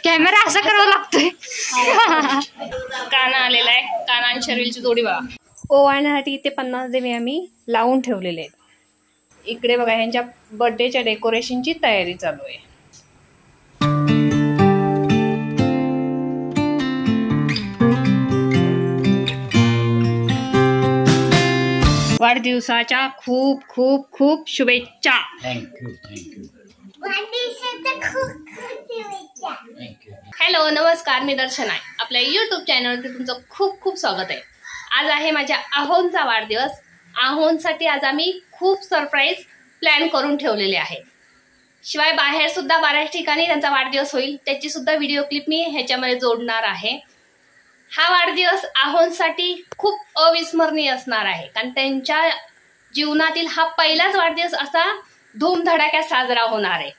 Camera असा करावा लागतोय. काना आलेला आहे. काना आणि शर्विलची जोडी बघा. ओवाळण्यासाठी इथे 50 दिवे आम्ही लावून ठेवलेले आहेत. इकडे बघा ह्यांच्या बर्थडेच्या डेकोरेशनची तयारी चालू आहे. वाढदिवसाच्या खूप खूप खूप शुभेच्छा. थँक्यू. हॅलो नमस्कार, मी दर्शना आहे. आपल्या यूट्यूब चॅनलवरती तुमचं खूप खूप स्वागत आहे. आज आहे माझ्या आहोंचा वाढदिवस. आहोंसाठी आज आम्ही खूप सरप्राईज प्लॅन करून ठेवलेले आहे. शिवाय बाहेर सुद्धा बऱ्याच ठिकाणी त्यांचा वाढदिवस होईल, त्याची सुद्धा व्हिडिओ क्लिप मी ह्याच्यामध्ये जोडणार आहे. हा वाढदिवस आहोंसाठी खूप अविस्मरणीय असणार आहे, कारण त्यांच्या जीवनातील हा पहिलाच वाढदिवस असा धूमधडाक्यात साजरा होणार आहे.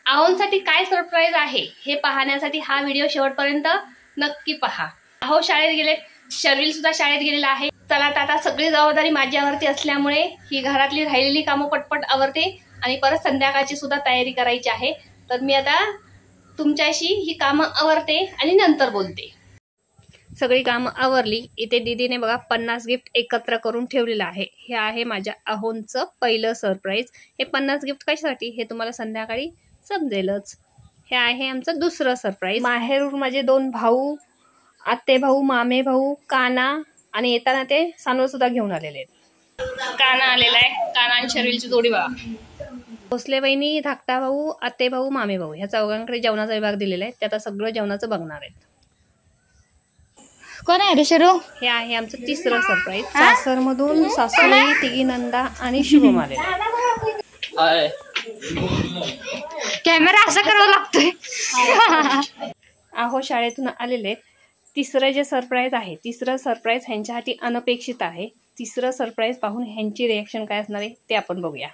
आहोंसाठी काय सरप्राईज आहे हे पाहण्यासाठी हा व्हिडिओ शेवटपर्यंत नक्की पहा. आहो शाळेत गेले, शर्विल सुद्धा शाळेत गेलेला आहे. चला तर आता सगळी जबाबदारी माझ्यावरती असल्यामुळे ही घरातली राहिलेली कामं पटपट आवरते आणि परत संध्याकाळची सुद्धा तयारी करायची आहे. तर मी आता तुमच्याशी ही कामं आवरते आणि नंतर बोलते. सगळी कामं आवरली. इथे दीदीने बघा 50 गिफ्ट एकत्र करून ठेवलेलं आहे. हे आहे माझ्या आहोंचं पहिलं सरप्राईज. हे 50 गिफ्ट कशासाठी हे तुम्हाला संध्याकाळी समजेलच. हे आहे आमचं दुसरं सरप्राईज. माहेरून माझे 2 भाऊ, आत्ते भाऊ, मामे भाऊ, काना आणि येताना ते सानू सुद्धा घेऊन आलेले आहेत. काना आलेला आहे. काना आणि शर्विलची जोडी बघा. भोसले बहिणी, धाकटा भाऊ, आत्ते भाऊ, मामे भाऊ ह्या चौघांकडे जेवणाचा विभाग दिलेला आहे. ते आता सगळं जेवणाचं बघणार आहेत. कोण आहे रे शरू? हे आहे आमचं तिसरं सरप्राईज. सासरमधून सासूबाई, तिघी नंदा आणि शुभम आलेले. कॅमेरा असा करावा लागतोय. आहो शाळेतून आलेले. तिसरं जे सरप्राईज आहे, तिसरं सरप्राईज ह्यांच्यासाठी अनपेक्षित आहे. तिसरं सरप्राईज पाहून ह्यांची रिएक्शन काय असणार आहे ते आपण बघूया.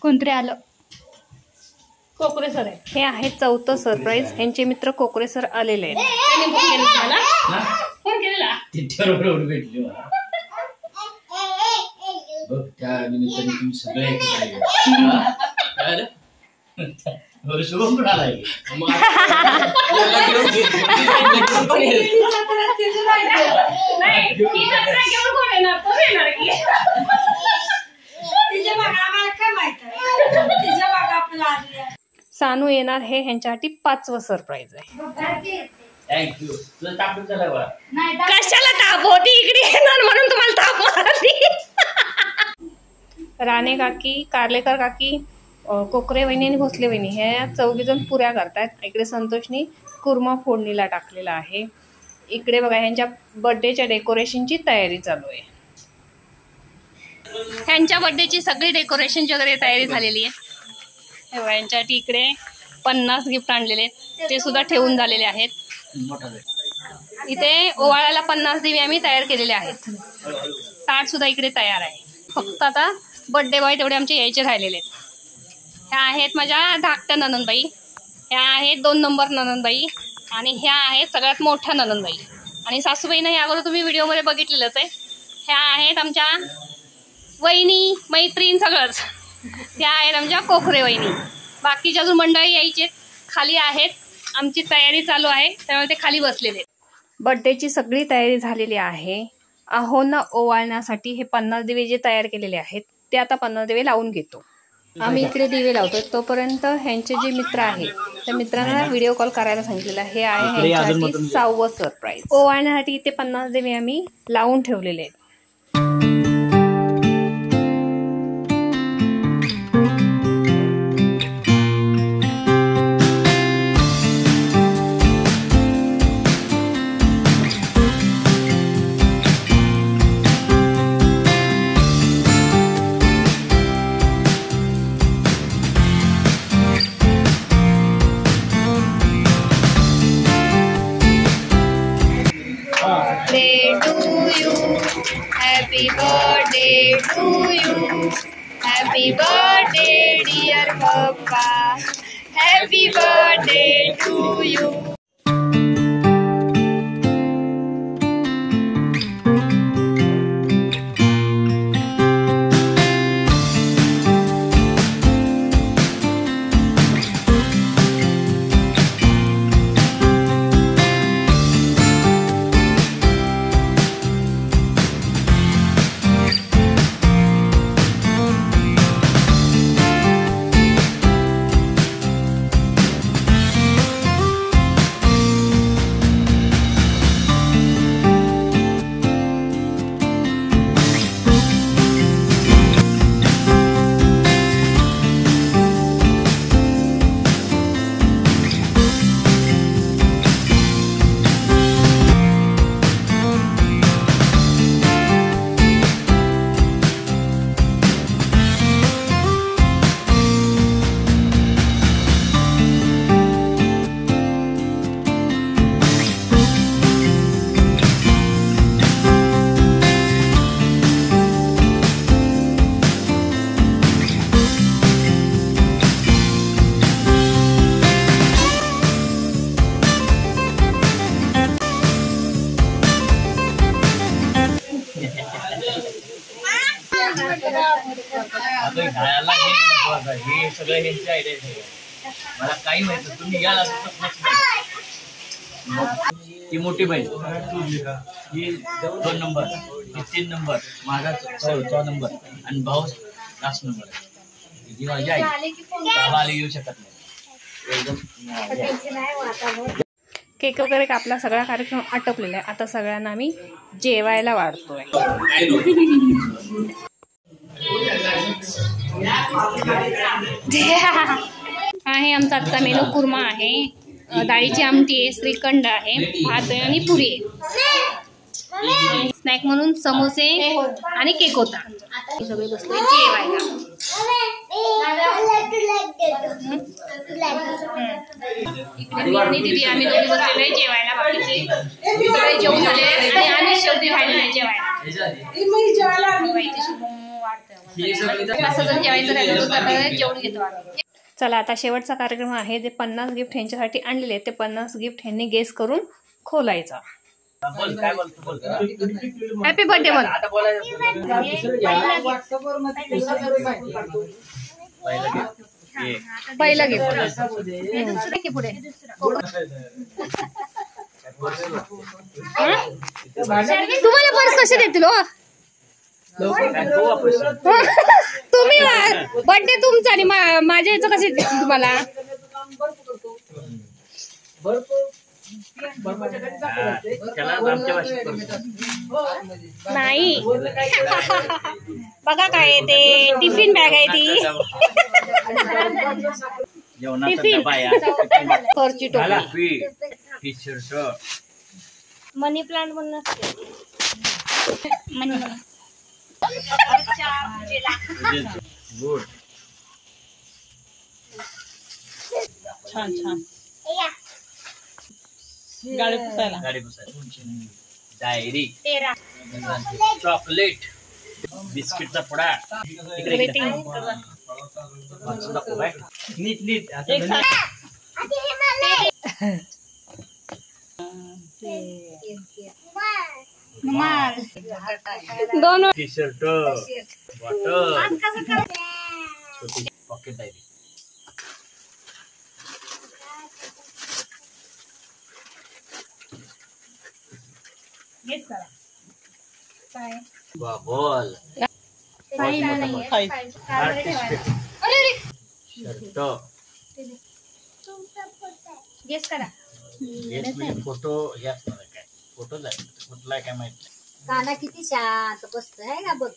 कोणतरी आलं. कोकरे सर आहे. हे आहे चौथं सरप्राईज. ह्यांचे मित्र कोकरे सर आलेले आहेत. फोन केलेला भेटले मला बघ, त्या निमित्ताने तुम्ही सगळे शुभम पण आलाय. सानू येणार. हे ह्यांच्यासाठी 5वं सरप्राईज आहे. थँक्यू. तुला ताप झाला बा? कशाला ताप होती? इकडे येणार म्हणून तुम्हाला ताप मारली. राणे काकी, कारलेकर काकी, कोकरे वहिनी आणि भोसले वहिनी ह्या 4 जण पुऱ्या करतात. इकडे संतोषनी कुर्मा फोडणीला टाकलेला आहे. इकडे बघा ह्यांच्या बर्थडेच्या डेकोरेशनची तयारी चालू आहे. ह्यांच्या बर्थडेची सगळी डेकोरेशनची वगैरे तयारी झालेली आहे. हे बघा ह्यांच्यासाठी इकडे 50 गिफ्ट आणलेले आहेत, ते सुद्धा ठेवून झालेले आहेत. इथे ओवाळाला 50 दिवे आम्ही तयार केलेले आहेत. ताट सुद्धा इकडे तयार आहे. फक्त आता बर्थडे बॉय तेवढे आमचे यायचे राहिलेले आहेत. ह्या आहेत माझ्या धाकट्या ननंदबाई, ह्या आहेत 2 नंबर ननंदबाई आणि ह्या आहेत सगळ्यात मोठ्या ननंदबाई. आणि सासूबाईनं ह्या अगोदर तुम्ही व्हिडिओमध्ये बघितलेलंच आहे. ह्या आहेत आमच्या वहिनी, मैत्रीण सगळंच. ह्या आहेत आमच्या कोकरे वहिनी. बाकीचे अजून मंडळी यायचे खाली आहेत. आमची तयारी चालू आहे, त्यामुळे ते खाली बसलेले. बर्थडेची सगळी तयारी झालेली आहे. आहोंना ओवाळण्यासाठी हे 50 दिवे जे तयार केलेले आहेत ते आता 50 दिवे लावून घेतो. आम्ही इकडे दिवे लावतोय. तोपर्यंत ह्यांचे जे मित्र आहेत त्या मित्रांना व्हिडिओ कॉल करायला सांगितलेला. हे आहे ह्यांच्यासाठी 6वं सरप्राईज. ओवाळण्यासाठी इथे 50 दिवे आम्ही लावून ठेवलेले आहेत. Happy birthday to you. Happy birthday dear Papa. Happy birthday to you. हे सगळं ह्यांची आयडिया आहे. मला काही माहित नाही. तुम्ही याल असं ही मोठी बाई, ही 2 नंबर, ही 3 नंबर, माझा 4 नंबर आणि भाऊ लास्ट नंबर. ही माझी आई. बाबा येऊ शकत नाही. एकदम केक वगैरे कापला, सगळा कार्यक्रम आटोपलेला आहे. आता सगळ्यांना आम्ही जेवायला वाढतोय. आहे आमचा आजचा मेनू कुर्मा आहे, डाळीची आमटी आहे, श्रीखंड आहे, भात आहे आणि पुरी आहे. स्नॅक म्हणून समोसे आणि केक होता. सगळे बसले जेवायला. आणि दीदी आम्ही दोघी बसलेले जेवायला. बाकीचे सगळे जेवून झाले आणि आम्ही शेवटी राहिलेले जेवायला. जेवायचं राहिलं जेवण घेतो. चला आता शेवटचा कार्यक्रम आहे. जे 50 गिफ्ट ह्यांच्यासाठी आणलेले आहेत ते 50 गिफ्ट ह्यांनी गेस करून खोलायचा. हॅपी बर्थडे बोल. पहिलं गिफ्ट पुढे तुम्हाला पर्स कसे देतील हो? तुम्ही बर्थडे तुमचा आणि माझ्या याचं कसे देतील तुम्हाला? नाही बघा काय ते टिफिन बॅग आहे ती. खर्ची टोपी मनी प्लांट म्हणून असते. गुड छान छान. गाडी पुसायला डायरी, चॉकलेट, बिस्किटचा पुडा. नीट नीट दोन T shirt, bottle, pocket diary. Ball, shirt, guess करा. फोटो या काय फोटो कुठला काय माहित नाही. काना किती शांत बसतोय आहे का बघ.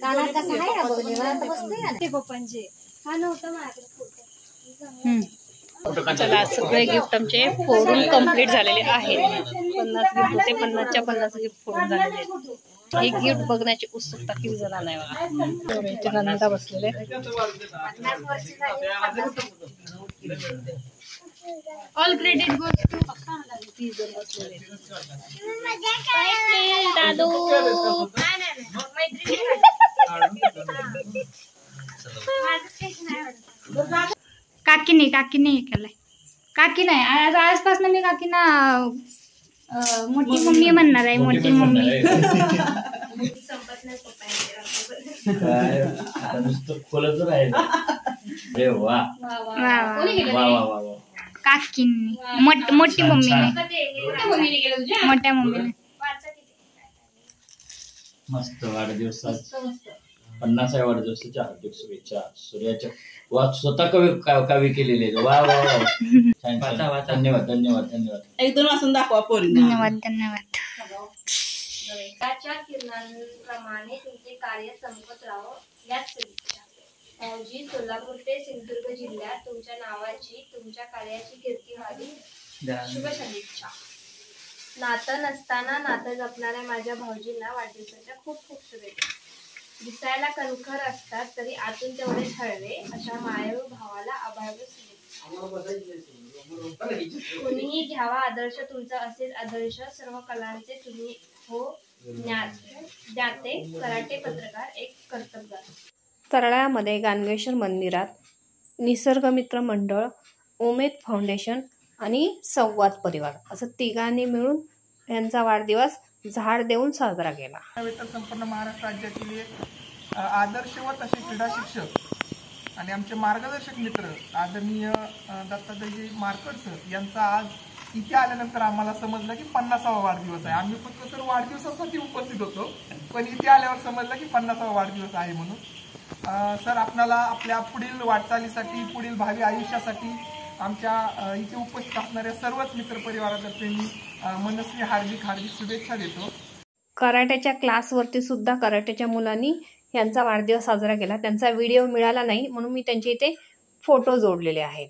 काना कसा आहे का बघ निवांत बसतोय का ते पप्पांचे. हा नव्हता माझ्याकडे फोटो. चला सगळे गिफ्ट आमचे फोडून कम्प्लीट झालेले आहेत. 50 गिफ्ट होते, 50च्या 50 गिफ्ट फोडून झालेले आहेत. एक गिफ्ट बघण्याची उत्सुकता किती जरा नाही बघा. नंदा बसलेले. ऑल क्रेडिट गोज टू दादू. काकीने हे केलंय. काकी नाही आज आजपासून मी काकीना मोठी मम्मी म्हणणार आहे. मोठी मम्मी. नुसतं खोलच राहील. अरे वा काकींनी मोठी मम्मीने मोठ्या मम्मीने. मस्त वाढदिवसात 50व्या वाढदिवसाच्या हार्दिक शुभेच्छा. सूर्याच्या वा स्वतः कवी केलेले. वा वा वा छान छान. धन्यवाद धन्यवाद धन्यवाद. एक दोन वाजून दाखवा पोरी. धन्यवाद धन्यवाद. त्याच्या किरणांप्रमाणे तुमचे कार्य चमकत राहो याच शुभेच्छा. भाऊजी, सोलापूर ते सिंधुदुर्ग जिल्ह्यात तुमच्या नावाची तुमच्या कार्याची कीर्ती व्हावी. शुभ शुभेच्छा. नातं नसताना नातं जपणाऱ्या माझ्या भाऊजींना वाढदिवसाच्या खूप खूप शुभेच्छा. दिसायला कणखर असतात तरी आतून तेवढेच हळवे अशा मायाळू भावाला अभाव्य शुभेच्छा. कुणीही घ्यावा आदर्श तुमचा असेल आदर्श. सर्व कलांचे तुम्ही हो ज्ञाते कराटे पत्रकार एक कर्तबगार. तरळ्यामध्ये गानगेश्वर मंदिरात निसर्गमित्र मंडळ, उमेद फाउंडेशन आणि संवाद परिवार असं तिघांनी मिळून यांचा वाढदिवस झाड देऊन साजरा केला. संपूर्ण महाराष्ट्र राज्यातील आदर्श व तसे क्रीडा शिक्षक आणि आमचे मार्गदर्शक मित्र आदरणीय दत्तात्रय मार्कड सर यांचा आज इथे आल्यानंतर आम्हाला समजलं की 50वा वाढदिवस आहे. आम्ही फक्त सर वाढदिवसासाठी उपस्थित होतो, पण इथे आल्यावर समजलं की 50वा वाढदिवस आहे म्हणून. सर आपणाला आपल्या पुढील वाटचालीसाठी, पुढील भावी आयुष्यासाठी आमच्या इथे उपस्थित असणाऱ्या सर्वच मित्रपरिवारातर्फे मी मनस्वी हार्दिक शुभेच्छा देतो. कराट्याच्या क्लासवरती सुद्धा कराट्याच्या मुलांनी यांचा वाढदिवस साजरा केला. त्यांचा व्हिडिओ मिळाला नाही म्हणून मी त्यांच्या इथे फोटो जोडलेले आहेत.